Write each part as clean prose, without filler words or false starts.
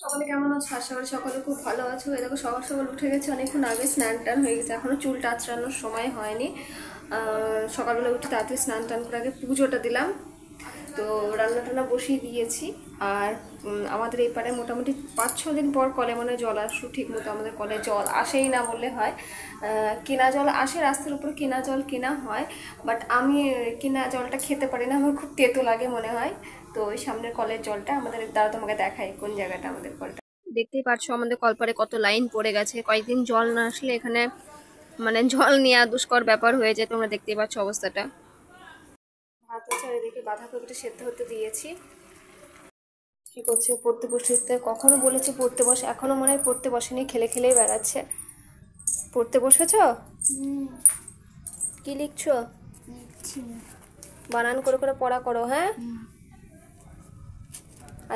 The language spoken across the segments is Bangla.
সকালে কেমন আছো? আশা করি সকালে খুব ভালো আছো। এই দেখো সকাল সকাল উঠে গেছে, অনেকক্ষণ আগে স্নান টান হয়ে গেছে, এখনো চুল আঁচড়ানোর সময় হয়নি। সকালবেলা উঠে তাড়াতাড়ি স্নান টান করে আগে পুজোটা দিলাম। তো রান্না টান্না বসিয়ে দিয়েছি। আর আমাদের এই পাড়ায় মোটামুটি 5-6 দিন পর কলে মনে হয় জল আসু, ঠিক মতো আমাদের কলে জল আসেই না বললে হয়। কেনা জল আসে, রাস্তার উপর কেনা জল কেনা হয়, বাট আমি কেনা জলটা খেতে পারি না, আমার খুব তেতো লাগে মনে হয়। তো ওই সামনের কলের জলটা আমাদের, দ্বারা তোমাকে দেখাই কোন জায়গাটা আমাদের কলটা। দেখতেই পাচ্ছ আমাদের কলপারে কত লাইন পড়ে গেছে, কয়েকদিন জল না আসলে এখানে মানে জল নেওয়া দুষ্কর ব্যাপার হয়ে যায়। তোমরা দেখতেই পাচ্ছ অবস্থাটা। ভাত হচ্ছে আর এদিকে বাঁধাকপিটা সেদ্ধ হতে দিয়েছি। কি করছে? পড়তে বসতে কখনো বলেছি পড়তে বসে, এখনো মনে হয় পড়তে বসেনি, খেলে খেলেই বেড়াচ্ছে। পড়তে বসেছ? কি লিখছো? বানান করে করে পড়া করো, হ্যাঁ?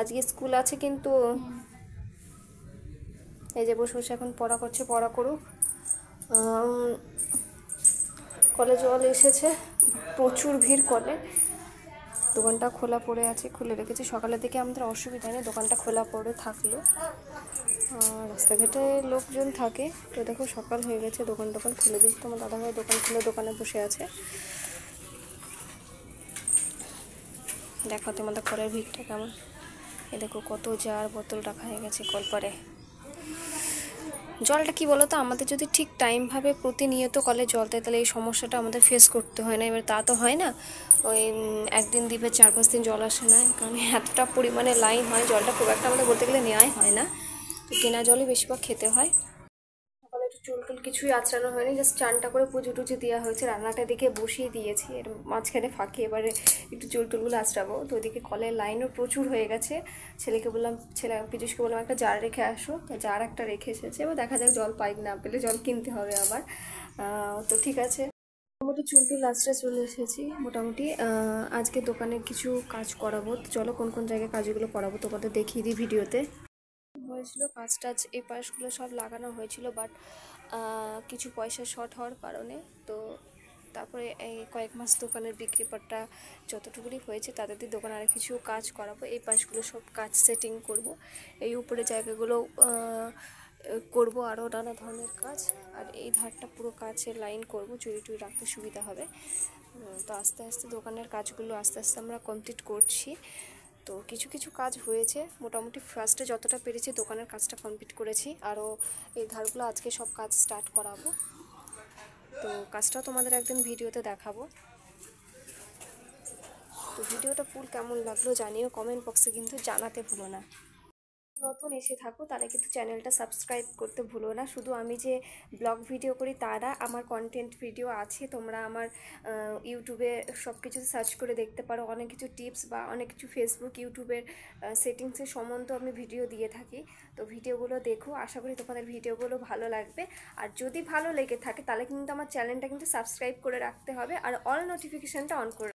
আজকে স্কুল আছে কিন্তু। এই যে বসে বসে এখন পড়া করছে, পড়া করুক। কলে জল এসেছে, প্রচুর ভিড় কলে। দোকানটা খোলা পড়ে আছে, খুলে রেখেছি। সকালের দিকে আমাদের অসুবিধা নেই, দোকানটা খোলা পড়ে থাকলো। রাস্তাঘাটে লোকজন থাকে। তো দেখো সকাল হয়ে গেছে, দোকান টোকান খুলে দিচ্ছি। তোমার দাদাভাই দোকান খুলে দোকানে বসে আছে। দেখো তোমাদের কলের ভিড়টা কেমন। এ দেখো কত জার বোতল রাখা হয়ে গেছে কলপারে। জলটা কি বলো তো, আমাদের যদি ঠিক টাইমভাবে প্রতিনিয়ত কলে জল দেয় তাহলে এই সমস্যাটা আমাদের ফেস করতে হয় না। এবার তা তো হয় না, ওই একদিন দিবে 4-5 দিন জল আসে না, কারণ এতটা পরিমাণে লাইন হয়, জলটা খুব একটা আমাদের বলতে গেলে নেওয়াই হয় না। তো কেনা জলই বেশিরভাগ খেতে হয়। সকালে একটু চুল টুল কিছুই আঁচড়ানো হয়নি, জাস্ট চানটা করে পুজো টুজো দেওয়া হয়েছে, রান্নাটা দিকে বসিয়ে দিয়েছি। এর মাঝখানে ফাঁকে এবারে একটু চুল টুলগুলো আঁচড়াবো। তো ওইদিকে কলের লাইনও প্রচুর হয়ে গেছে। ছেলেকে বললাম, পীযুষকে বললাম একটা জার রেখে আসো, তো জার একটা রেখে এসেছে। এবার দেখা যাক, জল পাই না পেলে জল কিনতে হবে আবার। তো ঠিক আছে। মোটামুটি চুল টুল আঁচড়ে চলে এসেছি মোটামুটি। আজকে দোকানে কিছু কাজ করাবো, তো চলো কোন কোন জায়গায় কাজগুলো করাবো তোমাদের দেখিয়ে দিই ভিডিওতে। হয়েছিল কাজ টাজ, এই পাশগুলো সব লাগানো হয়েছিল, বাট কিছু পয়সা শর্ট হওয়ার কারণে তো তারপরে এই কয়েক মাস দোকানের বিক্রি পাট্টা যতটুকুনি হয়েছে তাদের দিয়ে দোকানে আর কিছু কাজ করাবো। এই পাশগুলো সব কাজ সেটিং করব, এই উপরে জায়গাগুলো করব, আরও নানা ধরনের কাজ। আর এই ধারটা পুরো কাচের লাইন করব, চুরি টুরি রাখতে সুবিধা হবে। তো আস্তে আস্তে দোকানের কাজগুলো আস্তে আস্তে আমরা কমপ্লিট করছি। তো কিছু কিছু কাজ হয়েছে, মোটামুটি ফার্স্টে যতটা পেরেছি দোকানের কাজটা কমপ্লিট করেছি। আরও এই ধারগুলো আজকে সব কাজ স্টার্ট করাবো। তো কাজটাও তোমাদের একদিন ভিডিওতে দেখাবো। তো ভিডিওটা ফুল কেমন লাগলো জানিও, কমেন্ট বক্সে কিন্তু জানাতে ভুলো না। নতুন এসে থাকো তাহলে কিন্তু চ্যানেলটা সাবস্ক্রাইব করতে ভুলো না। শুধু আমি যে ব্লগ ভিডিও করি তারা, আমার কন্টেন্ট ভিডিও আছে, তোমরা আমার ইউটিউবে সব কিছু সার্চ করে দেখতে পারো। অনেক কিছু টিপস বা অনেক কিছু ফেসবুক ইউটিউবের সেটিংসের সম্বন্ধে আমি ভিডিও দিয়ে থাকি। তো ভিডিওগুলো দেখো, আশা করি তোমাদের ভিডিওগুলো ভালো লাগবে। আর যদি ভালো লেগে থাকে তাহলে কিন্তু আমার চ্যানেলটা কিন্তু সাবস্ক্রাইব করে রাখতে হবে, আর অল নোটিফিকেশানটা অন করে